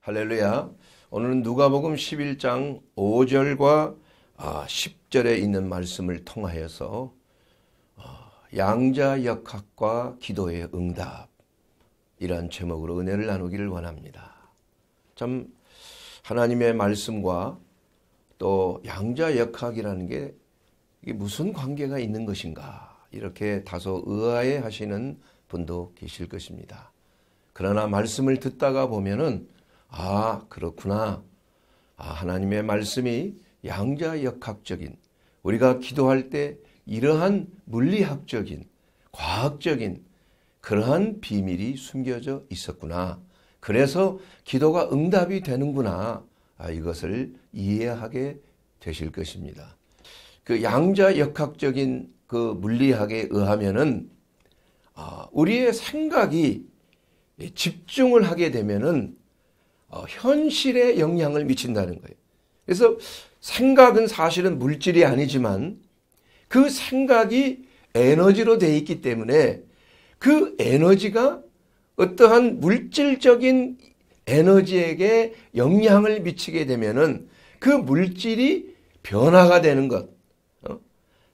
할렐루야. 오늘은 누가복음 11장 5절과 10절에 있는 말씀을 통하여서 양자역학과 기도의 응답, 이러한 제목으로 은혜를 나누기를 원합니다. 참 하나님의 말씀과 또 양자역학이라는 게 이게 무슨 관계가 있는 것인가, 이렇게 다소 의아해 하시는 분도 계실 것입니다. 그러나 말씀을 듣다가 보면은 그렇구나. 하나님의 말씀이 양자역학적인, 우리가 기도할 때 이러한 물리학적인, 과학적인 그러한 비밀이 숨겨져 있었구나. 그래서 기도가 응답이 되는구나. 이것을 이해하게 되실 것입니다. 그 양자역학적인 그 물리학에 의하면은 우리의 생각이 집중을 하게 되면은 현실에 영향을 미친다는 거예요. 그래서 생각은 사실은 물질이 아니지만 그 생각이 에너지로 되어 있기 때문에 그 에너지가 어떠한 물질적인 에너지에게 영향을 미치게 되면은 그 물질이 변화가 되는 것,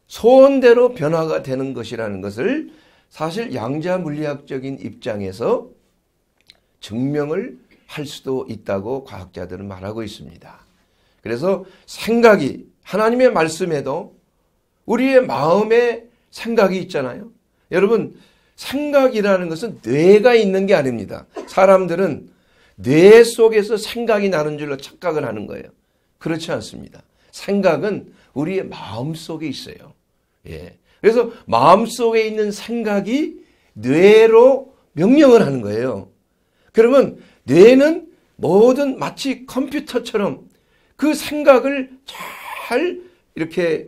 소원대로 변화가 되는 것이라는 것을 사실 양자 물리학적인 입장에서 증명을 할 수도 있다고 과학자들은 말하고 있습니다. 그래서 생각이, 하나님의 말씀에도 우리의 마음에 생각이 있잖아요. 여러분, 생각이라는 것은 뇌가 있는 게 아닙니다. 사람들은 뇌 속에서 생각이 나는 줄로 착각을 하는 거예요. 그렇지 않습니다. 생각은 우리의 마음 속에 있어요. 그래서 마음 속에 있는 생각이 뇌로 명령을 하는 거예요. 그러면 뇌는 모든 마치 컴퓨터처럼 그 생각을 잘 이렇게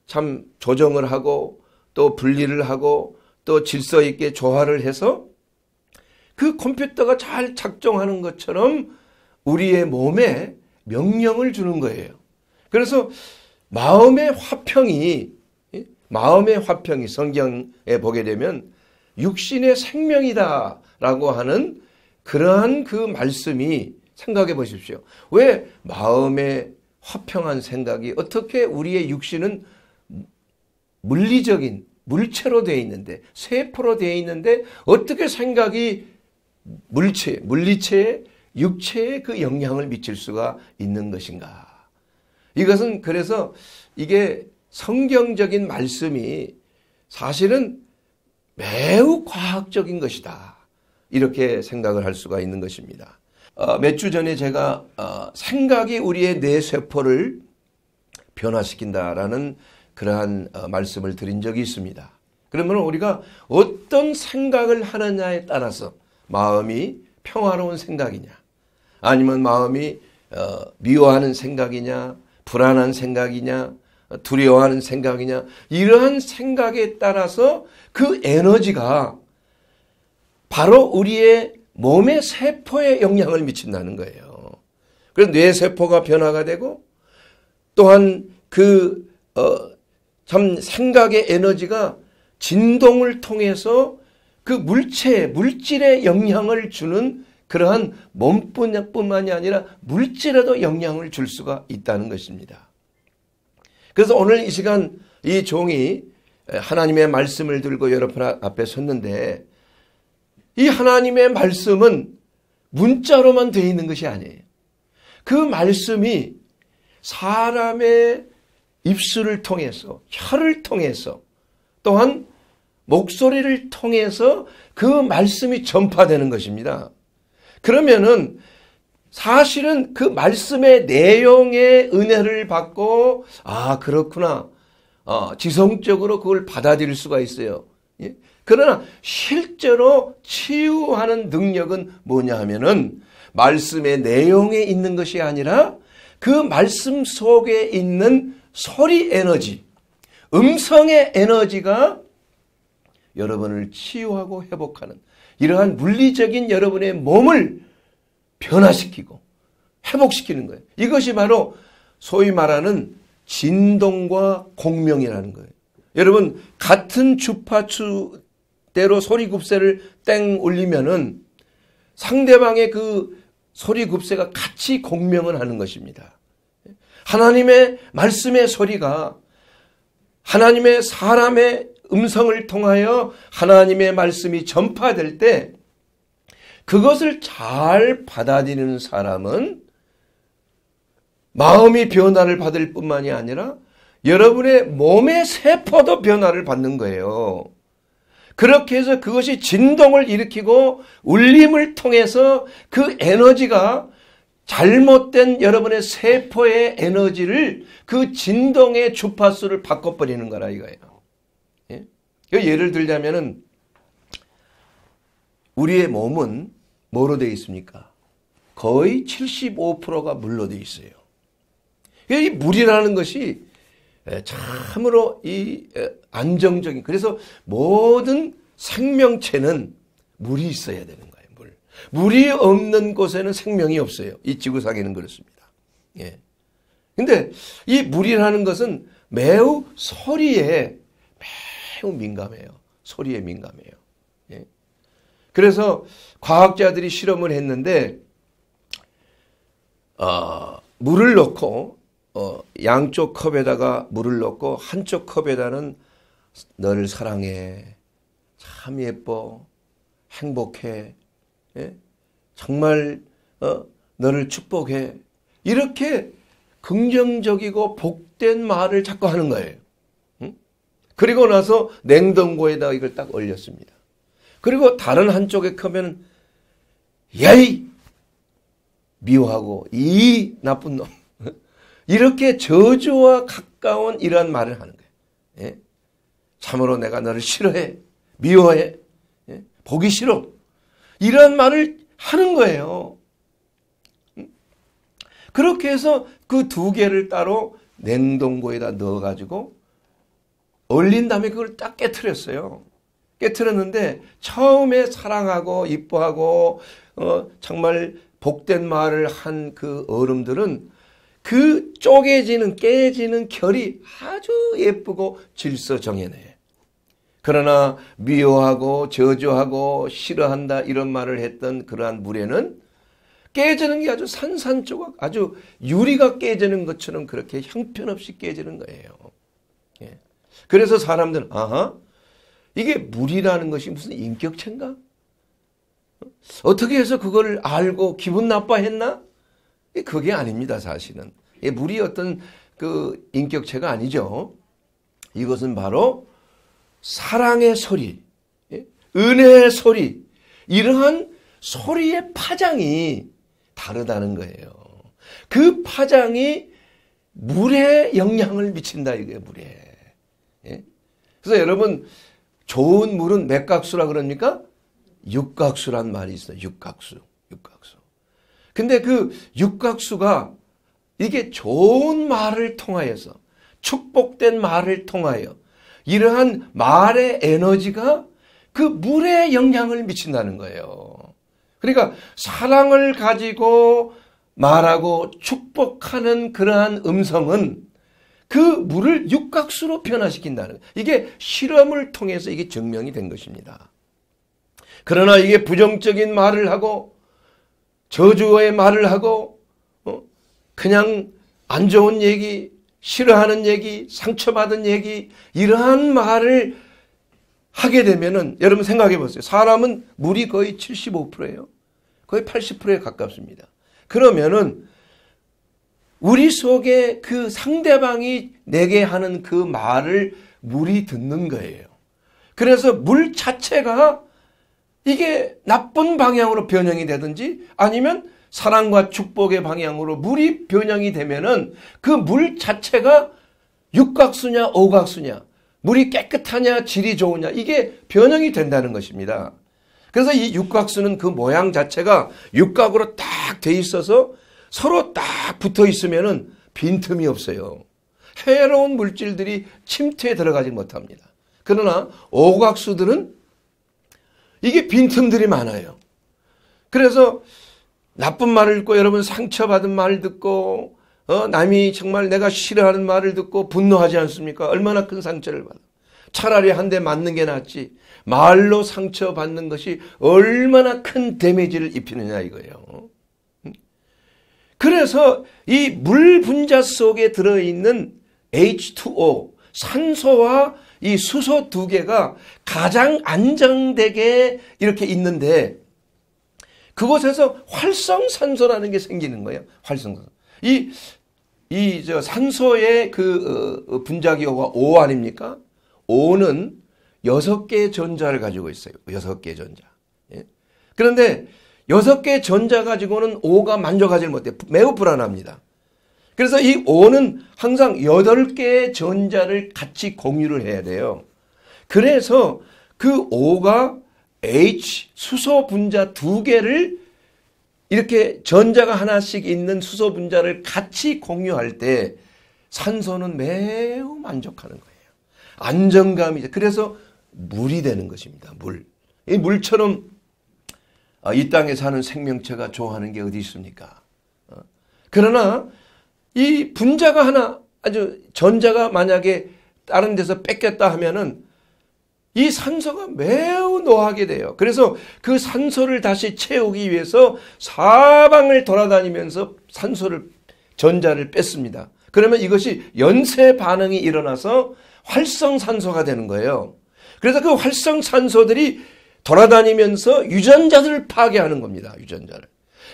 참 조정을 하고 또 분리를 하고 또 질서 있게 조화를 해서 그 컴퓨터가 잘 작동하는 것처럼 우리의 몸에 명령을 주는 거예요. 그래서 마음의 화평이 성경에 보게 되면 육신의 생명이다라고 하는 그러한 그 말씀이, 생각해 보십시오. 왜 마음의 화평한 생각이, 어떻게 우리의 육신은 물리적인 물체로 되어 있는데, 세포로 되어 있는데 어떻게 생각이 물리체에, 육체에 그 영향을 미칠 수가 있는 것인가. 이것은 그래서 이게 성경적인 말씀이 사실은 매우 과학적인 것이다, 이렇게 생각을 할 수가 있는 것입니다. 몇 주 전에 제가 생각이 우리의 뇌세포를 변화시킨다라는 그러한 말씀을 드린 적이 있습니다. 그러면 우리가 어떤 생각을 하느냐에 따라서 마음이 평화로운 생각이냐, 아니면 마음이 미워하는 생각이냐, 불안한 생각이냐, 두려워하는 생각이냐, 이러한 생각에 따라서 그 에너지가 바로 우리의 몸의 세포에 영향을 미친다는 거예요. 그래서 뇌세포가 변화가 되고, 또한 참 생각의 에너지가 진동을 통해서 그 물질에 영향을 주는 그러한 몸뿐만이 아니라 물질에도 영향을 줄 수가 있다는 것입니다. 그래서 오늘 이 시간 이 종이 하나님의 말씀을 들고 여러분 앞에 섰는데, 이 하나님의 말씀은 문자로만 되어 있는 것이 아니에요. 그 말씀이 사람의 입술을 통해서, 혀를 통해서, 또한 목소리를 통해서 그 말씀이 전파되는 것입니다. 그러면은 사실은 그 말씀의 내용의 은혜를 받고, 그렇구나, 지성적으로 그걸 받아들일 수가 있어요. 그러나 실제로 치유하는 능력은 뭐냐 하면은 말씀의 내용에 있는 것이 아니라 그 말씀 속에 있는 소리 에너지, 음성의 에너지가 여러분을 치유하고 회복하는, 이러한 물리적인 여러분의 몸을 변화시키고 회복시키는 거예요. 이것이 바로 소위 말하는 진동과 공명이라는 거예요. 여러분, 같은 주파수대로 소리 굽새를 땡 올리면은 상대방의 그 소리 굽새가 같이 공명을 하는 것입니다. 하나님의 말씀의 소리가 하나님의 사람의 음성을 통하여 하나님의 말씀이 전파될 때 그것을 잘 받아들이는 사람은 마음이 변화를 받을 뿐만이 아니라 여러분의 몸의 세포도 변화를 받는 거예요. 그렇게 해서 그것이 진동을 일으키고 울림을 통해서 그 에너지가 잘못된 여러분의 세포의 에너지를 그 진동의 주파수를 바꿔버리는 거라 이거예요. 예? 예를 들자면은 우리의 몸은 뭐로 되어 있습니까? 거의 75%가 물로 되어 있어요. 이 물이라는 것이 참으로 이 안정적인, 그래서 모든 생명체는 물이 있어야 되는 거예요. 물이 없는 곳에는 생명이 없어요. 이 지구상에는 그렇습니다. 예. 근데 이 물이라는 것은 매우 소리에 매우 민감해요. 소리에 민감해요. 예. 그래서 과학자들이 실험을 했는데 물을 넣고 양쪽 컵에다가 물을 넣고 한쪽 컵에다는 너를 사랑해, 참 예뻐, 행복해, 예? 정말 너를 축복해, 이렇게 긍정적이고 복된 말을 자꾸 하는 거예요. 응? 그리고 나서 냉동고에다가 이걸 딱 올렸습니다. 그리고 다른 한쪽에 컵에는 야이 미워하고 이 나쁜 놈, 이렇게 저주와 가까운 이러한 말을 하는 거예요. 예? 참으로 내가 너를 싫어해, 미워해, 예? 보기 싫어, 이러한 말을 하는 거예요. 그렇게 해서 그 두 개를 따로 냉동고에다 넣어가지고 얼린 다음에 그걸 딱 깨트렸어요. 깨트렸는데 처음에 사랑하고 이뻐하고 정말 복된 말을 한 그 얼음들은 그 쪼개지는 깨지는 결이 아주 예쁘고 질서정연해. 그러나 미워하고 저주하고 싫어한다 이런 말을 했던 그러한 물에는 깨지는 게 아주 산산조각, 아주 유리가 깨지는 것처럼 그렇게 형편없이 깨지는 거예요. 예. 그래서 사람들은 아하, 이게 물이라는 것이 무슨 인격체인가? 어떻게 해서 그걸 알고 기분 나빠했나? 그게 아닙니다, 사실은. 물이 어떤 그 인격체가 아니죠. 이것은 바로 사랑의 소리, 은혜의 소리, 이러한 소리의 파장이 다르다는 거예요. 그 파장이 물에 영향을 미친다 이거예요, 물에. 그래서 여러분, 좋은 물은 몇 각수라 그럽니까? 육각수란 말이 있어요. 육각수. 근데 그 육각수가 이게 좋은 말을 통하여서, 축복된 말을 통하여 이러한 말의 에너지가 그 물에 영향을 미친다는 거예요. 그러니까 사랑을 가지고 말하고 축복하는 그러한 음성은 그 물을 육각수로 변화시킨다는 거예요. 이게 실험을 통해서 이게 증명이 된 것입니다. 그러나 이게 부정적인 말을 하고 저주의 말을 하고 그냥 안 좋은 얘기, 싫어하는 얘기, 상처받은 얘기, 이러한 말을 하게 되면은 여러분 생각해 보세요. 사람은 물이 거의 75%예요. 거의 80%에 가깝습니다. 그러면은 우리 속에 그 상대방이 내게 하는 그 말을 물이 듣는 거예요. 그래서 물 자체가 이게 나쁜 방향으로 변형이 되든지 아니면 사랑과 축복의 방향으로 물이 변형이 되면은 그 물 자체가 육각수냐 오각수냐, 물이 깨끗하냐 질이 좋으냐, 이게 변형이 된다는 것입니다. 그래서 이 육각수는 그 모양 자체가 육각으로 딱 돼 있어서 서로 딱 붙어 있으면은 빈틈이 없어요. 해로운 물질들이 침투에 들어가지 못합니다. 그러나 오각수들은 이게 빈틈들이 많아요. 그래서 나쁜 말을 듣고 여러분 상처받은 말을 듣고 남이 정말 내가 싫어하는 말을 듣고 분노하지 않습니까? 얼마나 큰 상처를 받아. 차라리 한 대 맞는 게 낫지. 말로 상처받는 것이 얼마나 큰 데미지를 입히느냐 이거예요. 그래서 이 물 분자 속에 들어있는 H2O, 산소와 이 수소 두 개가 가장 안정되게 이렇게 있는데 그곳에서 활성산소라는 게 생기는 거예요. 활성산소. 저 산소의 그 분자기호가 O 아닙니까? O는 6개의 전자를 가지고 있어요. 6개의 전자. 예? 그런데 6개의 전자 가지고는 O가 만족하지 못해요. 매우 불안합니다. 그래서 이 O는 항상 8개의 전자를 같이 공유를 해야 돼요. 그래서 그 O가 H 수소 분자 2개를 이렇게 전자가 하나씩 있는 수소 분자를 같이 공유할 때 산소는 매우 만족하는 거예요. 안정감이. 그래서 물이 되는 것입니다. 물. 이 물처럼 이 땅에 사는 생명체가 좋아하는 게 어디 있습니까? 그러나 이 분자가 하나 아주 전자가 만약에 다른 데서 뺏겼다 하면은 이 산소가 매우 노하게 돼요. 그래서 그 산소를 다시 채우기 위해서 사방을 돌아다니면서 전자를 뺐습니다. 그러면 이것이 연쇄 반응이 일어나서 활성산소가 되는 거예요. 그래서 그 활성산소들이 돌아다니면서 유전자들을 파괴하는 겁니다. 유전자를.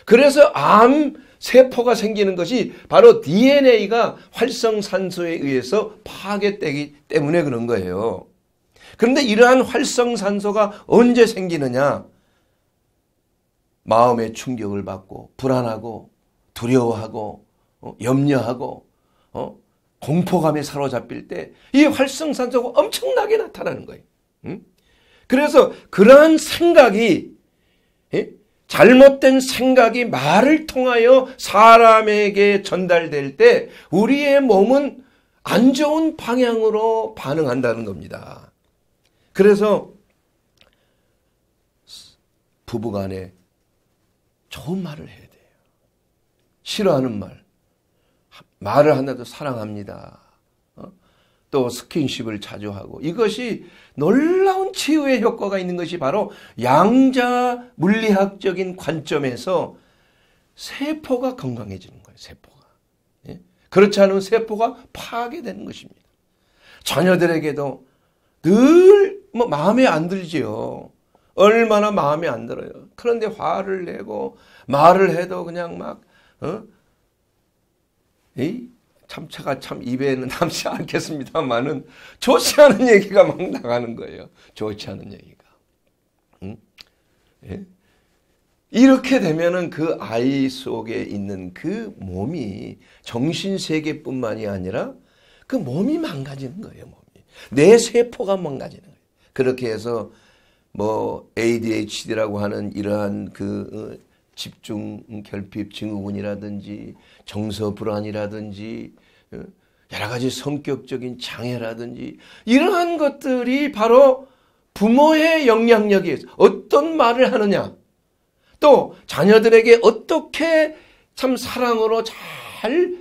그래서 암 세포가 생기는 것이 바로 DNA가 활성산소에 의해서 파괴되기 때문에 그런 거예요. 그런데 이러한 활성산소가 언제 생기느냐? 마음의 충격을 받고 불안하고 두려워하고 염려하고 공포감에 사로잡힐 때 이 활성산소가 엄청나게 나타나는 거예요. 그래서 그러한 생각이 잘못된 생각이 말을 통하여 사람에게 전달될 때 우리의 몸은 안 좋은 방향으로 반응한다는 겁니다. 그래서 부부간에 좋은 말을 해야 돼요. 싫어하는 말을 한다도 사랑합니다. 또 스킨십을 자주 하고 이것이 놀라운 치유의 효과가 있는 것이 바로 양자 물리학적인 관점에서 세포가 건강해지는 거예요. 세포가. 예? 그렇지 않으면 세포가 파괴되는 것입니다. 자녀들에게도 늘 마음에 안 들지요. 얼마나 마음에 안 들어요. 그런데 화를 내고 말을 해도 그냥 막 참차가 참 입에는 남지 않겠습니다만은 좋지 않은 얘기가 막 나가는 거예요. 좋지 않은 얘기가. 예? 이렇게 되면은 그 아이 속에 있는 그 몸이 정신세계뿐만이 아니라 그 몸이 망가지는 거예요. 몸이. 내 세포가 망가지는 거예요. 그렇게 해서 ADHD라고 하는 이러한 집중 결핍 증후군이라든지 정서 불안이라든지 여러 가지 성격적인 장애라든지 이러한 것들이 바로 부모의 영향력에 어떤 말을 하느냐 또 자녀들에게 어떻게 참 사랑으로 잘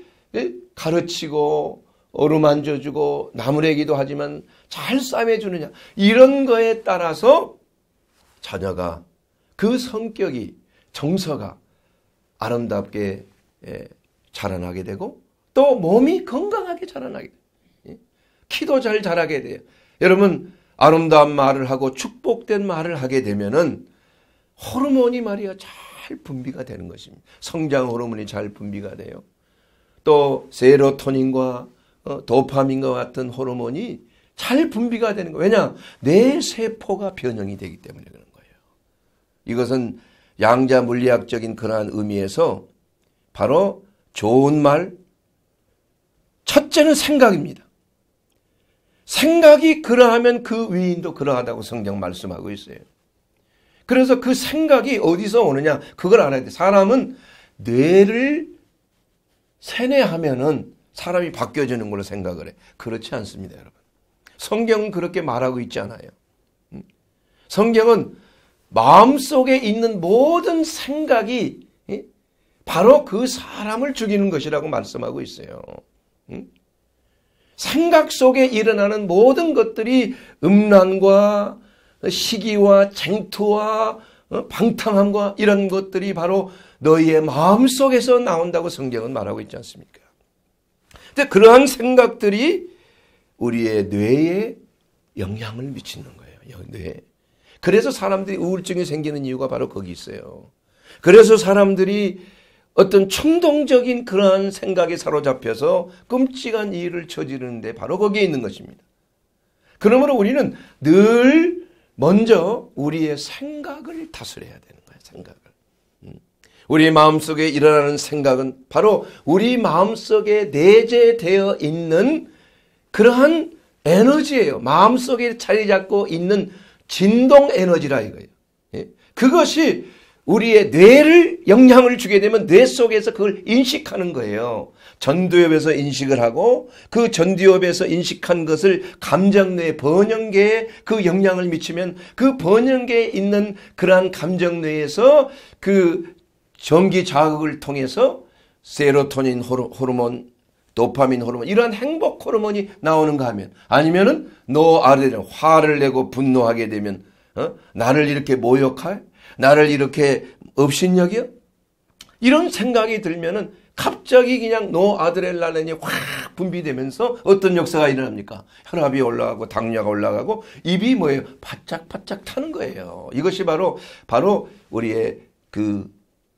가르치고 어루만져주고 나무래기도 하지만 잘 싸매주느냐 이런 거에 따라서 자녀가 그 성격이 정서가 아름답게 자라나게 되고 또 몸이 건강하게 자라나게 돼요. 키도 잘 자라게 돼요. 여러분 아름다운 말을 하고 축복된 말을 하게 되면은 호르몬이 말이야 잘 분비가 되는 것입니다. 성장 호르몬이 잘 분비가 돼요. 또 세로토닌과 도파민과 같은 호르몬이 잘 분비가 되는 거예요. 왜냐? 내 세포가 변형이 되기 때문에 그런 거예요. 이것은 양자 물리학적인 그러한 의미에서 바로 좋은 말, 첫째는 생각입니다. 생각이 그러하면 그 위인도 그러하다고 성경 말씀하고 있어요. 그래서 그 생각이 어디서 오느냐 그걸 알아야 돼. 사람은 뇌를 세뇌하면은 사람이 바뀌어지는 걸로 생각을 해. 그렇지 않습니다, 여러분. 성경은 그렇게 말하고 있지 않아요. 성경은 마음속에 있는 모든 생각이 바로 그 사람을 죽이는 것이라고 말씀하고 있어요. 생각 속에 일어나는 모든 것들이 음란과 시기와 쟁투와 방탕함과 이런 것들이 바로 너희의 마음속에서 나온다고 성경은 말하고 있지 않습니까? 근데 그러한 생각들이 우리의 뇌에 영향을 미치는 거예요. 뇌에. 그래서 사람들이 우울증이 생기는 이유가 바로 거기 있어요. 그래서 사람들이 어떤 충동적인 그러한 생각에 사로잡혀서 끔찍한 일을 저지르는데 바로 거기에 있는 것입니다. 그러므로 우리는 늘 먼저 우리의 생각을 다스려야 되는 거예요. 생각을. 우리 마음속에 일어나는 생각은 바로 우리 마음속에 내재되어 있는 그러한 에너지예요. 마음속에 자리 잡고 있는 진동 에너지라 이거예요. 그것이 우리의 뇌를 영향을 주게 되면 뇌 속에서 그걸 인식하는 거예요. 전두엽에서 인식을 하고 그 전두엽에서 인식한 것을 감정뇌 번영계에 그 영향을 미치면 그 번영계에 있는 그러한 감정뇌에서 그 전기 자극을 통해서 세로토닌 호르몬, 도파민 호르몬 이러한 행복 호르몬이 나오는가 하면 아니면은 노아드레날린 화를 내고 분노하게 되면 나를 이렇게 모욕할 나를 이렇게 업신여겨? 이런 생각이 들면은 갑자기 그냥 노아드레날린이 확 분비되면서 어떤 역사가 일어납니까? 혈압이 올라가고 당뇨가 올라가고 입이 뭐예요? 바짝바짝 타는 거예요. 이것이 바로 우리의 그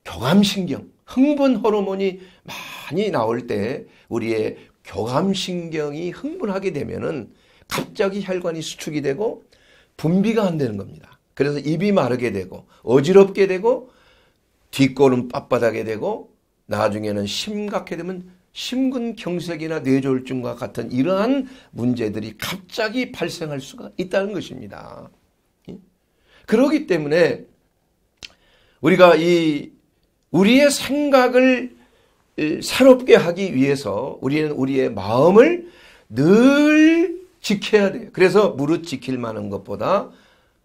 교감신경, 흥분 호르몬이 많이 나올 때 우리의 교감신경이 흥분하게 되면은 갑자기 혈관이 수축이 되고 분비가 안 되는 겁니다. 그래서 입이 마르게 되고 어지럽게 되고 뒷골은 빳빳하게 되고 나중에는 심각하게 되면 심근경색이나 뇌졸중과 같은 이러한 문제들이 갑자기 발생할 수가 있다는 것입니다. 그렇기 때문에 우리가 우리의 생각을 새롭게 하기 위해서 우리는 우리의 마음을 늘 지켜야 돼요. 그래서 무릇 지킬 만한 것보다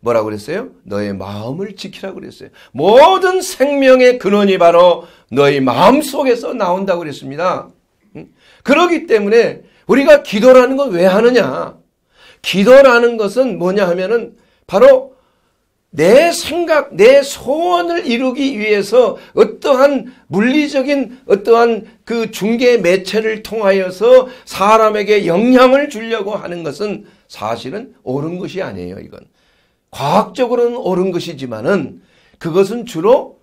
뭐라고 그랬어요? 너의 마음을 지키라고 그랬어요. 모든 생명의 근원이 바로 너의 마음 속에서 나온다고 그랬습니다. 그렇기 때문에 우리가 기도라는 건 왜 하느냐? 기도라는 것은 뭐냐 하면은 바로 내 생각, 내 소원을 이루기 위해서 어떠한 물리적인 어떠한 그 중개 매체를 통하여서 사람에게 영향을 주려고 하는 것은 사실은 옳은 것이 아니에요, 이건. 과학적으로는 옳은 것이지만은 그것은 주로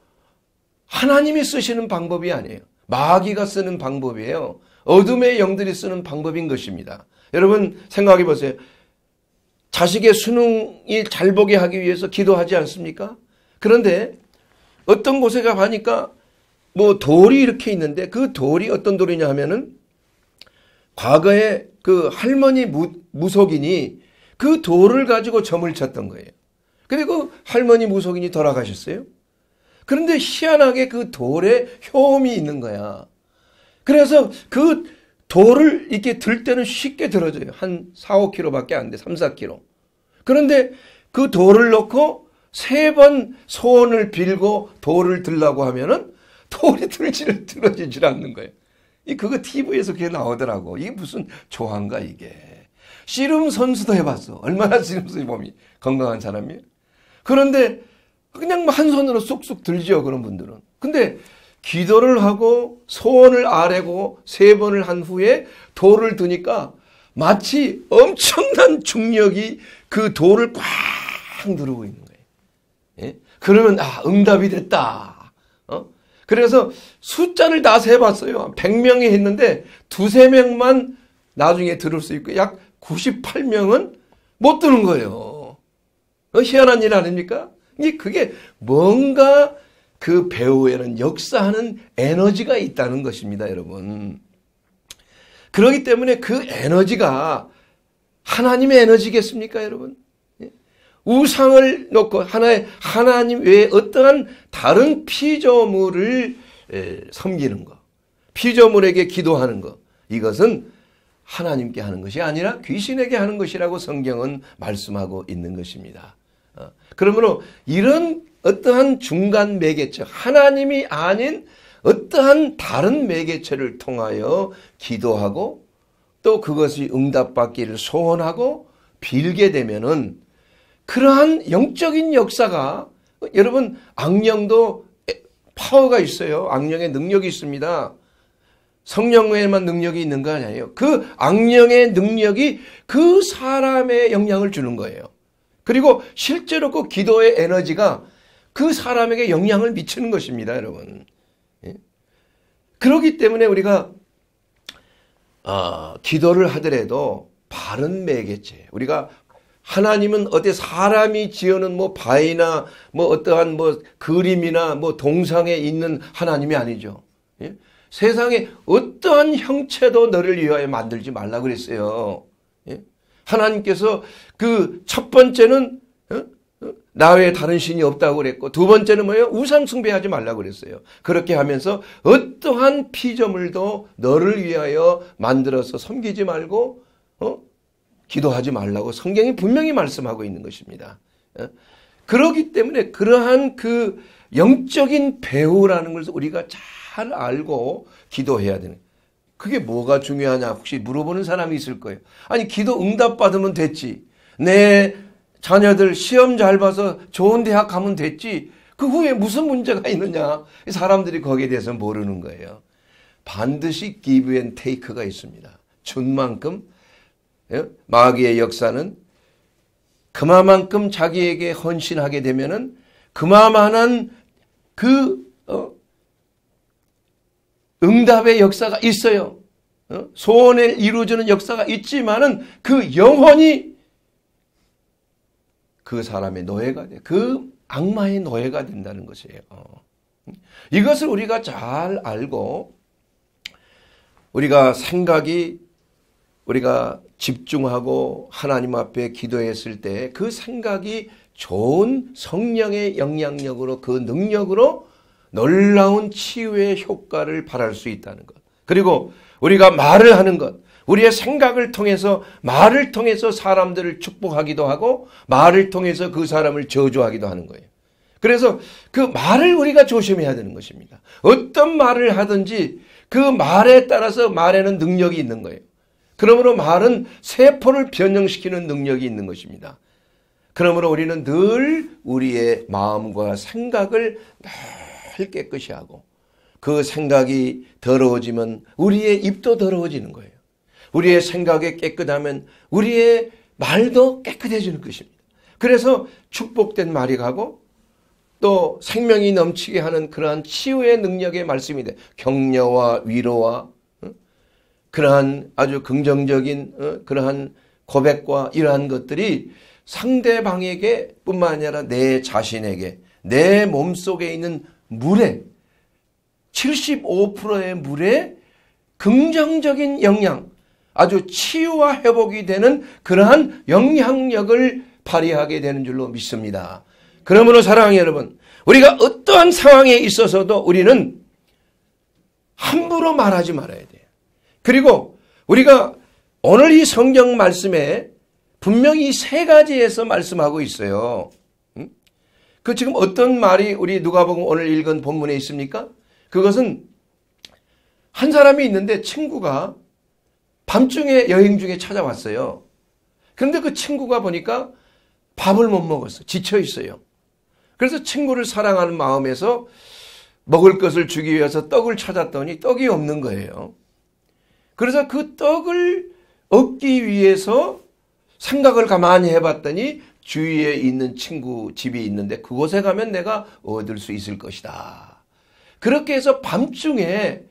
하나님이 쓰시는 방법이 아니에요. 마귀가 쓰는 방법이에요. 어둠의 영들이 쓰는 방법인 것입니다. 여러분 생각해 보세요. 자식의 수능이 잘 보게 하기 위해서 기도하지 않습니까? 그런데 어떤 곳에 가보니까 뭐 돌이 이렇게 있는데 그 돌이 어떤 돌이냐 하면은 과거에 그 할머니 무속인이 그 돌을 가지고 점을 쳤던 거예요. 그리고 할머니 무속인이 돌아가셨어요. 그런데 희한하게 그 돌에 효험이 있는 거야. 그래서 그 돌을 이렇게 들 때는 쉽게 들어져요. 한 4, 5kg밖에 안 돼. 3, 4kg. 그런데 그 돌을 놓고 3번 소원을 빌고 돌을 들라고 하면은 돌이 들어지질 않는 거예요. 그거 TV에서 그게 나오더라고. 이게 무슨 조화인가 이게. 씨름 선수도 해봤어. 얼마나 씨름 선수 몸이 건강한 사람이에요. 그런데 그냥 한 손으로 쑥쑥 들죠. 그런 분들은. 근데 기도를 하고 소원을 아뢰고 3번을 한 후에 돌을 드니까 마치 엄청난 중력이 그 돌을 꽉 누르고 있는 거예요. 예? 그러면 응답이 됐다. 그래서 숫자를 다 세봤어요. 100명이 했는데 2, 3명만 나중에 들을 수 있고 약 98명은 못 드는 거예요. 희한한 일 아닙니까? 그게 뭔가 그 배우에는 역사하는 에너지가 있다는 것입니다, 여러분. 그렇기 때문에 그 에너지가 하나님의 에너지겠습니까, 여러분? 우상을 놓고 하나님 외에 어떠한 다른 피조물을 섬기는 것, 피조물에게 기도하는 것, 이것은 하나님께 하는 것이 아니라 귀신에게 하는 것이라고 성경은 말씀하고 있는 것입니다. 그러므로 이런 어떠한 중간 매개체, 하나님이 아닌 어떠한 다른 매개체를 통하여 기도하고 또 그것이 응답받기를 소원하고 빌게 되면은 그러한 영적인 역사가 여러분 악령도 파워가 있어요. 악령의 능력이 있습니다. 성령에만 능력이 있는 거 아니에요. 그 악령의 능력이 그 사람의 영향을 주는 거예요. 그리고 실제로 그 기도의 에너지가 그 사람에게 영향을 미치는 것입니다, 여러분. 그렇기 때문에 우리가 기도를 하더라도 바른 매개체, 우리가 하나님은 어디 사람이 지어놓은 뭐 바위나 뭐 어떠한 뭐 그림이나 뭐 동상에 있는 하나님이 아니죠. 예? 세상에 어떠한 형체도 너를 위하여 만들지 말라 그랬어요. 예? 하나님께서 그 첫 번째는 나 외에 다른 신이 없다고 그랬고, 두 번째는 뭐예요? 우상 숭배하지 말라고 그랬어요. 그렇게 하면서 어떠한 피조물도 너를 위하여 만들어서 섬기지 말고 기도하지 말라고 성경이 분명히 말씀하고 있는 것입니다. 그렇기 때문에 그러한 그 영적인 배후라는 것을 우리가 잘 알고 기도해야 되는, 그게 뭐가 중요하냐 혹시 물어보는 사람이 있을 거예요. 아니 기도 응답 받으면 됐지, 내 자녀들 시험 잘 봐서 좋은 대학 가면 됐지, 그 후에 무슨 문제가 있느냐. 사람들이 거기에 대해서 모르는 거예요. 반드시 give and take가 있습니다. 준 만큼, 마귀의 역사는 그만큼 자기에게 헌신하게 되면은 그만한 그 응답의 역사가 있어요. 소원을 이루어주는 역사가 있지만은 그 영혼이 그 사람의 노예가 돼. 그 악마의 노예가 된다는 것이에요. 이것을 우리가 잘 알고 우리가 생각이, 우리가 집중하고 하나님 앞에 기도했을 때 그 생각이 좋은 성령의 영향력으로, 그 능력으로 놀라운 치유의 효과를 발할 수 있다는 것. 그리고 우리가 말을 하는 것, 우리의 생각을 통해서, 말을 통해서 사람들을 축복하기도 하고 말을 통해서 그 사람을 저주하기도 하는 거예요. 그래서 그 말을 우리가 조심해야 되는 것입니다. 어떤 말을 하든지 그 말에 따라서 말에는 능력이 있는 거예요. 그러므로 말은 세포를 변형시키는 능력이 있는 것입니다. 그러므로 우리는 늘 우리의 마음과 생각을 늘 깨끗이 하고, 그 생각이 더러워지면 우리의 입도 더러워지는 거예요. 우리의 생각이 깨끗하면 우리의 말도 깨끗해지는 것입니다. 그래서 축복된 말이 가고 또 생명이 넘치게 하는 그러한 치유의 능력의 말씀이 돼. 격려와 위로와 그러한 아주 긍정적인 그러한 고백과 이러한 것들이 상대방에게 뿐만 아니라 내 자신에게, 내 몸속에 있는 물에, 75%의 물에 긍정적인 영향, 아주 치유와 회복이 되는 그러한 영향력을 발휘하게 되는 줄로 믿습니다. 그러므로 사랑하는 여러분, 우리가 어떠한 상황에 있어서도 우리는 함부로 말하지 말아야 돼요. 그리고 우리가 오늘 이 성경 말씀에 분명히 세 가지에서 말씀하고 있어요. 그 지금 어떤 말이 우리 누가복음 오늘 읽은 본문에 있습니까? 그것은 한 사람이 있는데 친구가 밤중에 여행 중에 찾아왔어요. 그런데 그 친구가 보니까 밥을 못 먹었어. 지쳐 있어요. 그래서 친구를 사랑하는 마음에서 먹을 것을 주기 위해서 떡을 찾았더니 떡이 없는 거예요. 그래서 그 떡을 얻기 위해서 생각을 가만히 해봤더니 주위에 있는 친구 집이 있는데 그곳에 가면 내가 얻을 수 있을 것이다. 그렇게 해서 밤중에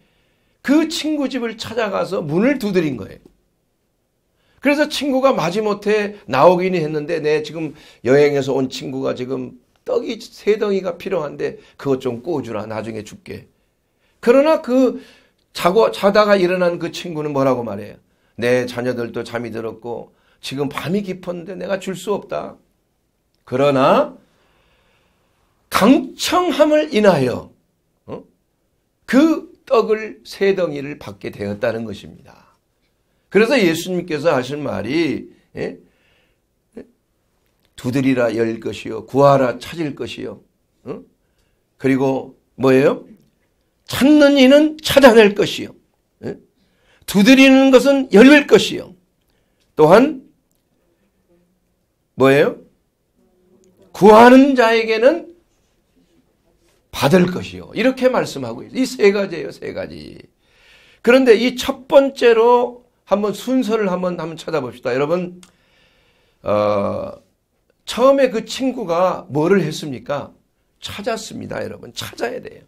그 친구 집을 찾아가서 문을 두드린 거예요. 그래서 친구가 마지못해 나오기는 했는데, 내 지금 여행에서 온 친구가 지금 떡이 3덩이가 필요한데 그것 좀 구워주라, 나중에 줄게. 그러나 그 자다가 일어난 그 친구는 뭐라고 말해요? 내 자녀들도 잠이 들었고 지금 밤이 깊었는데 내가 줄 수 없다. 그러나 강청함을 인하여 그 떡을 3덩이를 받게 되었다는 것입니다. 그래서 예수님께서 하신 말이 두드리라 열 것이요, 구하라 찾을 것이요, 그리고 뭐예요? 찾는 이는 찾아낼 것이요, 두드리는 것은 열릴 것이요, 또한 뭐예요? 구하는 자에게는 받을 것이요. 이렇게 말씀하고 있어요. 이 세 가지예요, 세 가지. 그런데 이 첫 번째로 한번 순서를 한번 찾아봅시다. 여러분, 처음에 그 친구가 뭐를 했습니까? 찾았습니다, 여러분. 찾아야 돼요.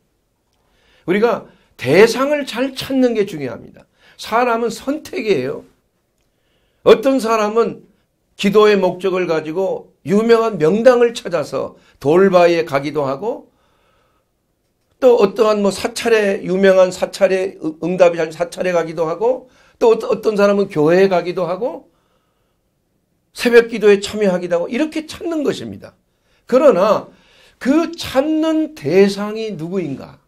우리가 대상을 잘 찾는 게 중요합니다. 사람은 선택이에요. 어떤 사람은 기도의 목적을 가지고 유명한 명당을 찾아서 돌바위에 가기도 하고, 또 어떠한 사찰에, 유명한 사찰에 응답이 잘 사찰에 가기도 하고, 또 어떤 사람은 교회에 가기도 하고, 새벽 기도에 참여하기도 하고, 이렇게 찾는 것입니다. 그러나 그 찾는 대상이 누구인가?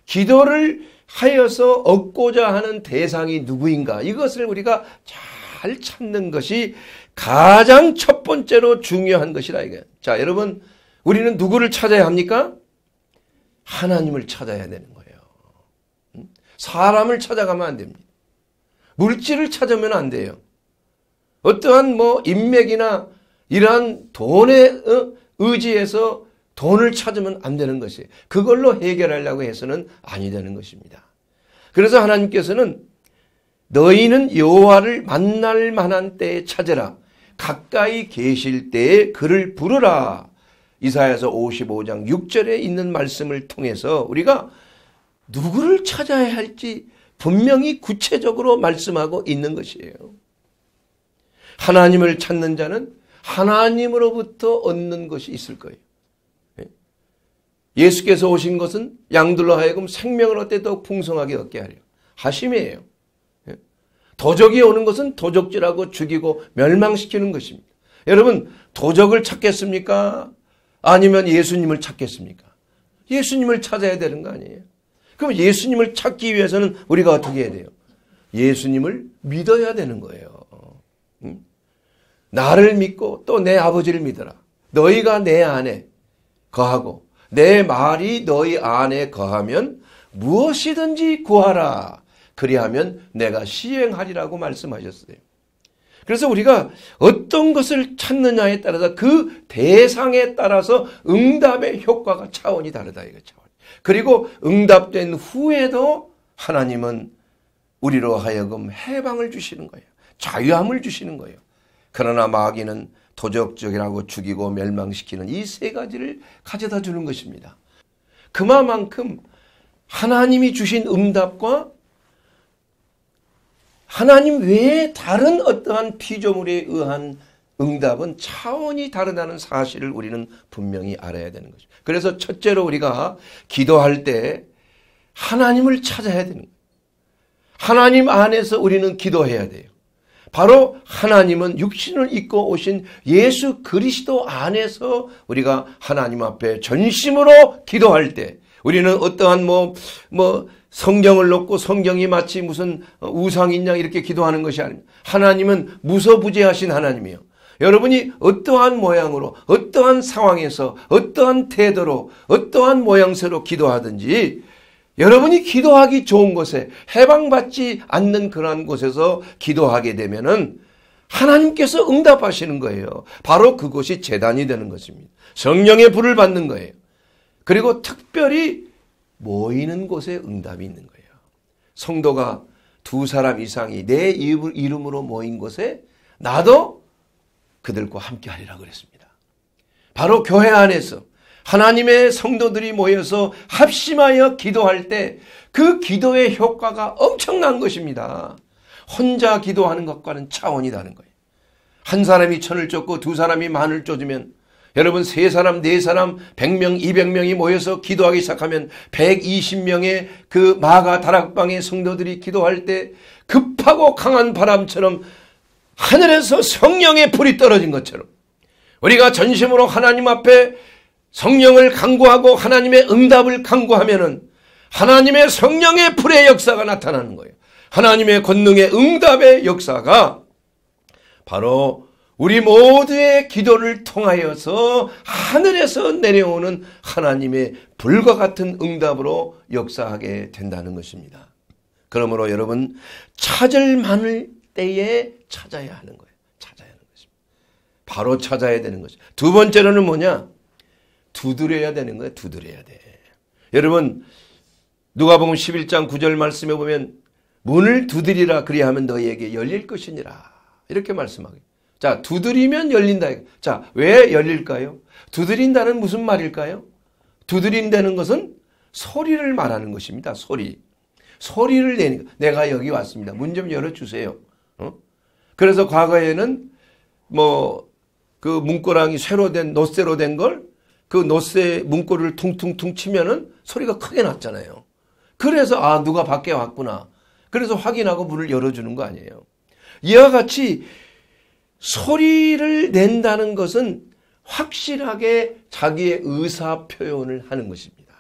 기도를 하여서 얻고자 하는 대상이 누구인가? 이것을 우리가 잘 찾는 것이 가장 첫 번째로 중요한 것이라 이거예요. 자, 여러분, 우리는 누구를 찾아야 합니까? 하나님을 찾아야 되는 거예요. 사람을 찾아가면 안 됩니다. 물질을 찾으면 안 돼요. 어떠한 인맥이나 이러한 돈에 의지해서 돈을 찾으면 안 되는 것이에요. 그걸로 해결하려고 해서는 아니 되는 것입니다. 그래서 하나님께서는 너희는 여호와를 만날 만한 때에 찾으라. 가까이 계실 때에 그를 부르라. 이사야서 55장 6절에 있는 말씀을 통해서 우리가 누구를 찾아야 할지 분명히 구체적으로 말씀하고 있는 것이에요. 하나님을 찾는 자는 하나님으로부터 얻는 것이 있을 거예요. 예수께서 오신 것은 양들로 하여금 생명을 얻되 더 풍성하게 얻게 하려 하심이에요. 도적이 오는 것은 도적질하고 죽이고 멸망시키는 것입니다. 여러분, 도적을 찾겠습니까? 아니면 예수님을 찾겠습니까? 예수님을 찾아야 되는 거 아니에요? 그럼 예수님을 찾기 위해서는 우리가 어떻게 해야 돼요? 예수님을 믿어야 되는 거예요. 나를 믿고 또 내 아버지를 믿어라. 너희가 내 안에 거하고 내 말이 너희 안에 거하면 무엇이든지 구하라. 그리하면 내가 시행하리라고 말씀하셨어요. 그래서 우리가 어떤 것을 찾느냐에 따라서 그 대상에 따라서 응답의 효과가 차원이 다르다. 이거 차원. 그리고 응답된 후에도 하나님은 우리로 하여금 해방을 주시는 거예요. 자유함을 주시는 거예요. 그러나 마귀는 도적질하고 죽이고 멸망시키는 이 세 가지를 가져다 주는 것입니다. 그만큼 하나님이 주신 응답과 하나님 외에 다른 어떠한 피조물에 의한 응답은 차원이 다르다는 사실을 우리는 분명히 알아야 되는 거죠. 그래서 첫째로 우리가 기도할 때 하나님을 찾아야 되는 거예요. 하나님 안에서 우리는 기도해야 돼요. 바로 하나님은 육신을 입고 오신 예수 그리스도 안에서 우리가 하나님 앞에 전심으로 기도할 때 우리는 어떠한 성경을 놓고 성경이 마치 무슨 우상인 양 이렇게 기도하는 것이 아닙니다. 하나님은 무소부재하신 하나님이에요. 여러분이 어떠한 모양으로 어떠한 상황에서 어떠한 태도로 어떠한 모양새로 기도하든지 여러분이 기도하기 좋은 곳에 해방받지 않는 그러한 곳에서 기도하게 되면은 하나님께서 응답하시는 거예요. 바로 그곳이 제단이 되는 것입니다. 성령의 불을 받는 거예요. 그리고 특별히 모이는 곳에 응답이 있는 거예요. 성도가 2사람 이상이 내 이름으로 모인 곳에 나도 그들과 함께 하리라 그랬습니다. 바로 교회 안에서 하나님의 성도들이 모여서 합심하여 기도할 때 그 기도의 효과가 엄청난 것입니다. 혼자 기도하는 것과는 차원이 다른 거예요. 한 사람이 천을 쫓고 2사람이 만을 쫓으면 여러분 3사람, 4사람, 100명, 200명이 모여서 기도하기 시작하면 120명의 그 마가 다락방의 성도들이 기도할 때 급하고 강한 바람처럼 하늘에서 성령의 불이 떨어진 것처럼 우리가 전심으로 하나님 앞에 성령을 간구하고 하나님의 응답을 간구하면은 하나님의 성령의 불의 역사가 나타나는 거예요. 하나님의 권능의 응답의 역사가 바로 우리 모두의 기도를 통하여서 하늘에서 내려오는 하나님의 불과 같은 응답으로 역사하게 된다는 것입니다. 그러므로 여러분 찾을 만할 때에 찾아야 하는 거예요. 찾아야 하는 것입니다. 바로 찾아야 되는 것이죠. 두 번째로는 뭐냐? 두드려야 되는 거예요. 두드려야 돼. 여러분 누가복음 11장 9절 말씀에 보면 문을 두드리라 그리하면 너희에게 열릴 것이니라 이렇게 말씀하고. 자, 두드리면 열린다. 자, 왜 열릴까요? 두드린다는 무슨 말일까요? 두드린다는 것은 소리를 말하는 것입니다. 소리. 소리를 내니까 내가 여기 왔습니다. 문 좀 열어주세요. 그래서 과거에는 그 문고랑이 쇠로 된 놋쇠로 된 걸 그 놋쇠 문고리를 퉁퉁퉁 치면은 소리가 크게 났잖아요. 그래서 누가 밖에 왔구나. 그래서 확인하고 문을 열어주는 거 아니에요. 이와 같이 소리를 낸다는 것은 확실하게 자기의 의사 표현을 하는 것입니다.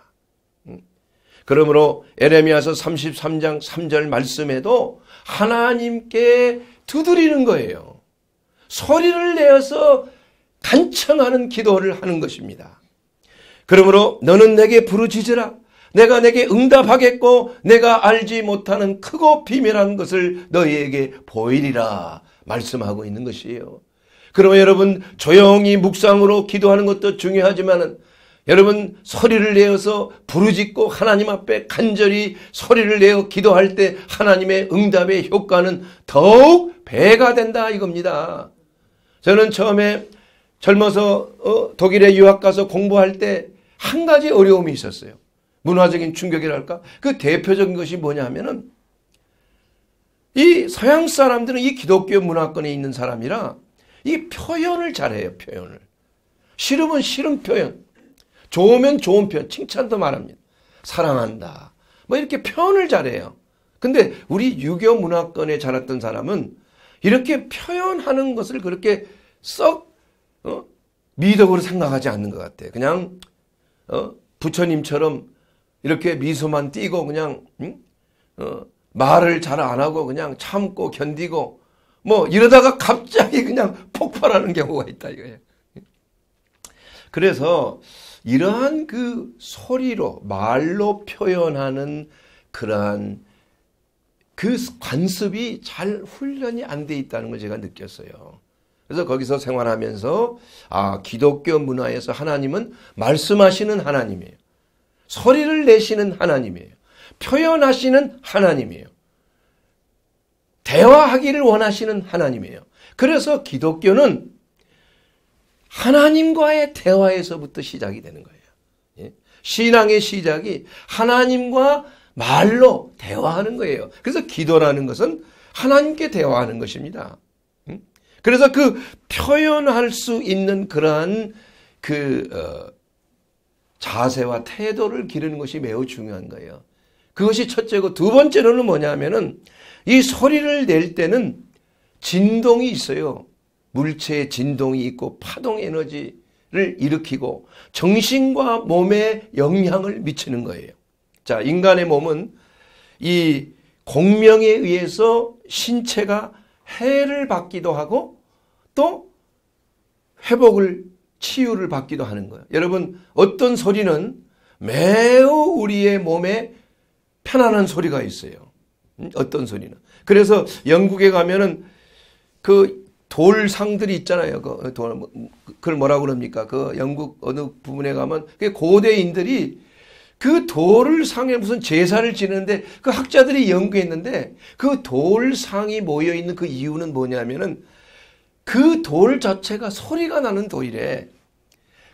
그러므로 에레미야서 33장 3절 말씀에도 하나님께 두드리는 거예요. 소리를 내어서 간청하는 기도를 하는 것입니다. 그러므로 너는 내게 부르짖으라. 내가 내게 응답하겠고 내가 알지 못하는 크고 비밀한 것을 너희에게 보이리라 말씀하고 있는 것이에요. 그러면 여러분 조용히 묵상으로 기도하는 것도 중요하지만 여러분 소리를 내어서 부르짖고 하나님 앞에 간절히 소리를 내어 기도할 때 하나님의 응답의 효과는 더욱 배가 된다 이겁니다. 저는 처음에 젊어서 독일에 유학 가서 공부할 때 한 가지 어려움이 있었어요. 문화적인 충격이랄까? 그 대표적인 것이 뭐냐면은 이 서양 사람들은 이 기독교 문화권에 있는 사람이라 이 표현을 잘해요. 표현을. 싫으면 싫은 표현. 좋으면 좋은 표현. 칭찬도 말합니다. 사랑한다. 이렇게 표현을 잘해요. 근데 우리 유교 문화권에 자랐던 사람은 이렇게 표현하는 것을 그렇게 썩 미덕으로 생각하지 않는 것 같아요. 그냥 부처님처럼 이렇게 미소만 띠고 그냥 말을 잘 안 하고 그냥 참고 견디고 이러다가 갑자기 그냥 폭발하는 경우가 있다 이거예요. 그래서 이러한 그 소리로 말로 표현하는 그러한 그 관습이 잘 훈련이 안 돼 있다는 걸 제가 느꼈어요. 그래서 거기서 생활하면서 기독교 문화에서 하나님은 말씀하시는 하나님이에요. 소리를 내시는 하나님이에요. 표현하시는 하나님이에요. 대화하기를 원하시는 하나님이에요. 그래서 기독교는 하나님과의 대화에서부터 시작이 되는 거예요. 신앙의 시작이 하나님과 말로 대화하는 거예요. 그래서 기도라는 것은 하나님께 대화하는 것입니다. 그래서 그 표현할 수 있는 그러한 자세와 태도를 기르는 것이 매우 중요한 거예요. 그것이 첫째고 두 번째로는 뭐냐면은 이 소리를 낼 때는 진동이 있어요. 물체의 진동이 있고 파동 에너지를 일으키고 정신과 몸에 영향을 미치는 거예요. 자, 인간의 몸은 이 공명에 의해서 신체가 해를 받기도 하고 또 회복을 치유를 받기도 하는 거예요. 여러분 어떤 소리는 매우 우리의 몸에 편안한 소리가 있어요. 어떤 소리는. 그래서 영국에 가면은 그 돌상들이 있잖아요. 그걸 뭐라고 그럽니까? 그 영국 어느 부분에 가면 그 고대인들이 그 돌상에 무슨 제사를 지내는데 그 학자들이 연구했는데 그 돌상이 모여 있는 그 이유는 뭐냐면은 그 돌 자체가 소리가 나는 돌이래.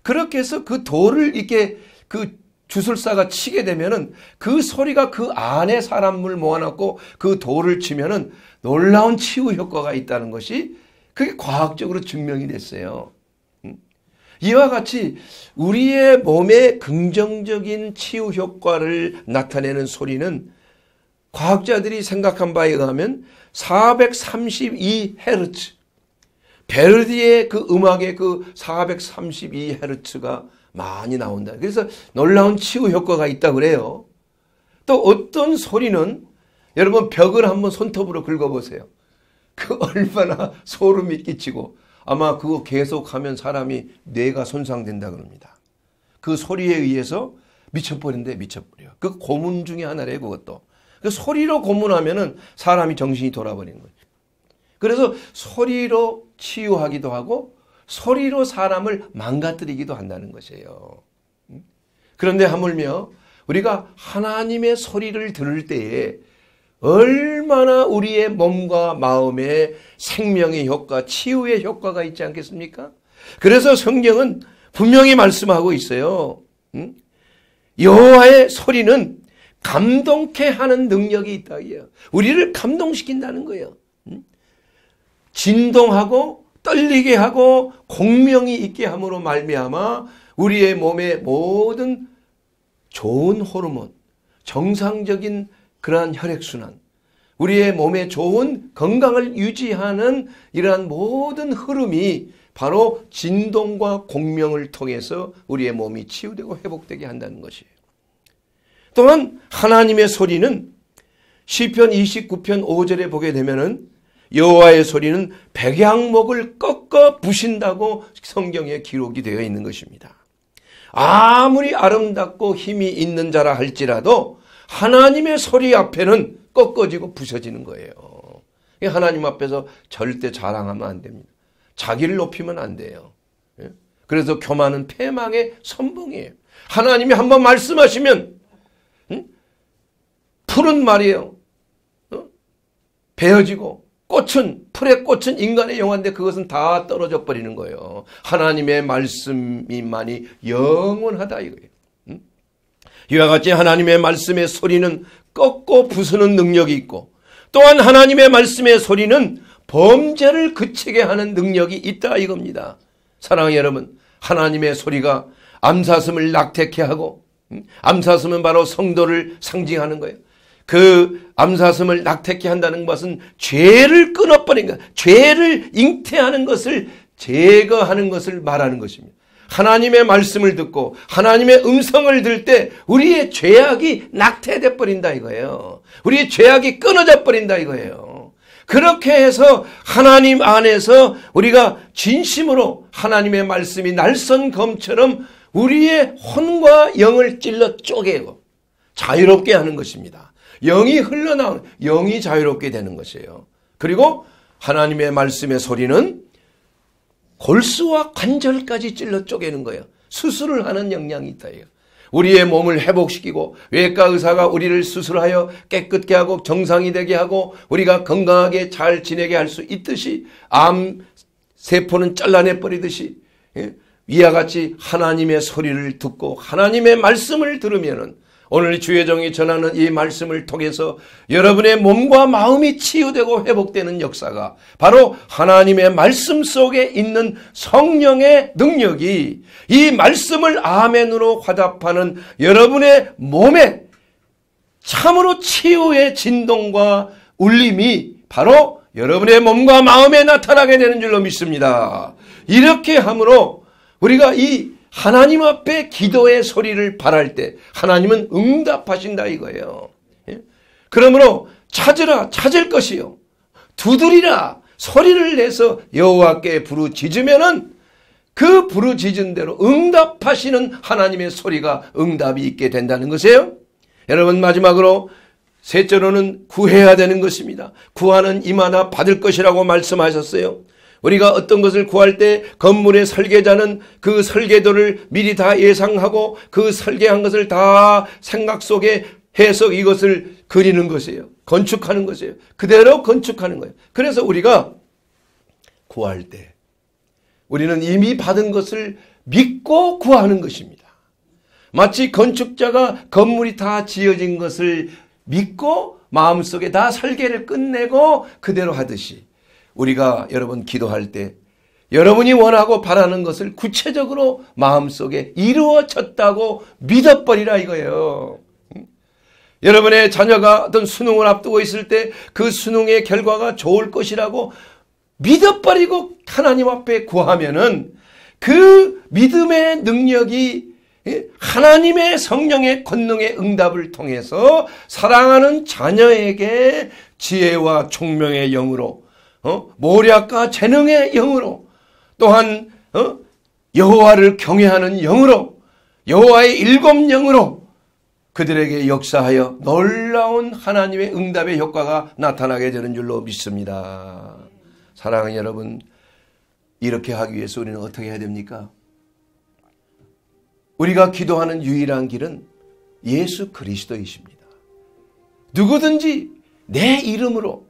그렇게 해서 그 돌을 이렇게 그 주술사가 치게 되면은 그 소리가 그 안에 사람을 모아놓고 그 돌을 치면은 놀라운 치유 효과가 있다는 것이 그게 과학적으로 증명이 됐어요. 이와 같이 우리의 몸에 긍정적인 치유 효과를 나타내는 소리는 과학자들이 생각한 바에 의하면 432Hz, 베르디의 그 음악의 그 432Hz가 많이 나온다. 그래서 놀라운 치유 효과가 있다고 그래요. 또 어떤 소리는 여러분 벽을 한번 손톱으로 긁어보세요. 그 얼마나 소름이 끼치고 아마 그거 계속하면 사람이 뇌가 손상된다 그럽니다. 그 소리에 의해서 미쳐버린대, 미쳐버려. 그 고문 중에 하나래요, 그것도. 그 소리로 고문하면은 사람이 정신이 돌아버리는 거죠. 그래서 소리로 치유하기도 하고 소리로 사람을 망가뜨리기도 한다는 것이에요. 그런데 하물며 우리가 하나님의 소리를 들을 때에 얼마나 우리의 몸과 마음에 생명의 효과, 치유의 효과가 있지 않겠습니까? 그래서 성경은 분명히 말씀하고 있어요. 여호와의 소리는 감동케 하는 능력이 있다. 우리를 감동시킨다는 거예요. 진동하고 떨리게 하고 공명이 있게 함으로 말미암아 우리의 몸의 모든 좋은 호르몬, 정상적인 그러한 혈액순환, 우리의 몸에 좋은 건강을 유지하는 이러한 모든 흐름이 바로 진동과 공명을 통해서 우리의 몸이 치유되고 회복되게 한다는 것이에요. 또한 하나님의 소리는 시편 29편 5절에 보게 되면은 여호와의 소리는 백향목을 꺾어 부신다고 성경에 기록이 되어 있는 것입니다. 아무리 아름답고 힘이 있는 자라 할지라도 하나님의 소리 앞에는 꺾어지고 부서지는 거예요. 하나님 앞에서 절대 자랑하면 안 됩니다. 자기를 높이면 안 돼요. 그래서 교만은 패망의 선봉이에요. 하나님이 한번 말씀하시면 풀은 말이에요. 베어지고 풀의 꽃은 인간의 영화인데 그것은 다 떨어져 버리는 거예요. 하나님의 말씀이만이 영원하다 이거예요. 이와 같이 하나님의 말씀의 소리는 꺾고 부수는 능력이 있고 또한 하나님의 말씀의 소리는 범죄를 그치게 하는 능력이 있다 이겁니다. 사랑하는 여러분, 하나님의 소리가 암사슴을 낙태케 하고 암사슴은 바로 성도를 상징하는 거예요. 그 암사슴을 낙태케 한다는 것은 죄를 끊어버린 것, 죄를 잉태하는 것을 제거하는 것을 말하는 것입니다. 하나님의 말씀을 듣고 하나님의 음성을 들을 때 우리의 죄악이 낙태돼 버린다 이거예요. 우리의 죄악이 끊어져 버린다 이거예요. 그렇게 해서 하나님 안에서 우리가 진심으로 하나님의 말씀이 날선 검처럼 우리의 혼과 영을 찔러 쪼개고 자유롭게 하는 것입니다. 영이 흘러나오는, 영이 자유롭게 되는 것이에요. 그리고 하나님의 말씀의 소리는 골수와 관절까지 찔러 쪼개는 거예요. 수술을 하는 역량이 있다. 우리의 몸을 회복시키고 외과 의사가 우리를 수술하여 깨끗게 하고 정상이 되게 하고 우리가 건강하게 잘 지내게 할 수 있듯이 암 세포는 잘라내버리듯이 이와 같이 하나님의 소리를 듣고 하나님의 말씀을 들으면은 오늘 주의 종이 전하는 이 말씀을 통해서 여러분의 몸과 마음이 치유되고 회복되는 역사가 바로 하나님의 말씀 속에 있는 성령의 능력이 이 말씀을 아멘으로 화답하는 여러분의 몸에 참으로 치유의 진동과 울림이 바로 여러분의 몸과 마음에 나타나게 되는 줄로 믿습니다. 이렇게 함으로 우리가 이 하나님 앞에 기도의 소리를 바랄 때 하나님은 응답하신다 이거예요. 그러므로 찾으라 찾을 것이요 두드리라 소리를 내서 여호와께 부르짖으면은 그 부르짖은 대로 응답하시는 하나님의 소리가 응답이 있게 된다는 것이에요. 여러분 마지막으로 셋째로는 구해야 되는 것입니다. 구하는 이마나 받을 것이라고 말씀하셨어요. 우리가 어떤 것을 구할 때 건물의 설계자는 그 설계도를 미리 다 예상하고 그 설계한 것을 다 생각 속에 해서 이것을 그리는 것이에요. 건축하는 것이에요. 그대로 건축하는 거예요. 그래서 우리가 구할 때 우리는 이미 받은 것을 믿고 구하는 것입니다. 마치 건축자가 건물이 다 지어진 것을 믿고 마음속에 다 설계를 끝내고 그대로 하듯이 우리가 여러분 기도할 때 여러분이 원하고 바라는 것을 구체적으로 마음속에 이루어졌다고 믿어버리라 이거예요. 여러분의 자녀가 어떤 수능을 앞두고 있을 때 그 수능의 결과가 좋을 것이라고 믿어버리고 하나님 앞에 구하면은 그 믿음의 능력이 하나님의 성령의 권능의 응답을 통해서 사랑하는 자녀에게 지혜와 총명의 영으로 모략과 재능의 영으로 또한 여호와를 경외하는 영으로 여호와의 일곱 영으로 그들에게 역사하여 놀라운 하나님의 응답의 효과가 나타나게 되는 줄로 믿습니다. 사랑하는 여러분, 이렇게 하기 위해서 우리는 어떻게 해야 됩니까? 우리가 기도하는 유일한 길은 예수 그리스도이십니다. 누구든지 내 이름으로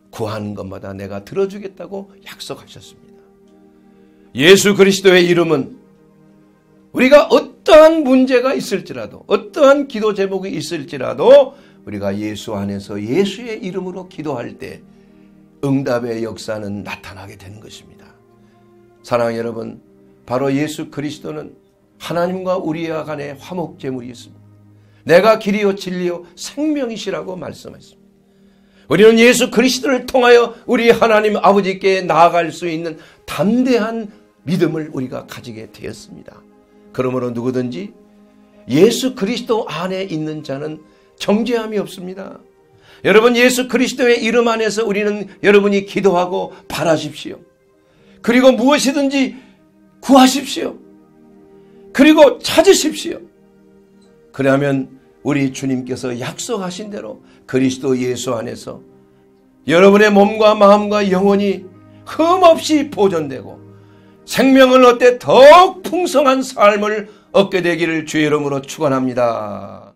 구하는 것마다 내가 들어주겠다고 약속하셨습니다. 예수 그리스도의 이름은 우리가 어떠한 문제가 있을지라도, 어떠한 기도 제목이 있을지라도 우리가 예수 안에서 예수의 이름으로 기도할 때 응답의 역사는 나타나게 되는 것입니다. 사랑하는 여러분, 바로 예수 그리스도는 하나님과 우리와 간의 화목제물이 있습니다. 내가 길이요 진리요 생명이시라고 말씀하셨습니다. 우리는 예수 그리스도를 통하여 우리 하나님 아버지께 나아갈 수 있는 담대한 믿음을 우리가 가지게 되었습니다. 그러므로 누구든지 예수 그리스도 안에 있는 자는 정죄함이 없습니다. 여러분, 예수 그리스도의 이름 안에서 우리는 여러분이 기도하고 바라십시오. 그리고 무엇이든지 구하십시오. 그리고 찾으십시오. 그러면 우리 주님께서 약속하신 대로 그리스도 예수 안에서 여러분의 몸과 마음과 영혼이 흠없이 보존되고 생명을 얻되 더욱 풍성한 삶을 얻게 되기를 주의 이름으로 축원합니다.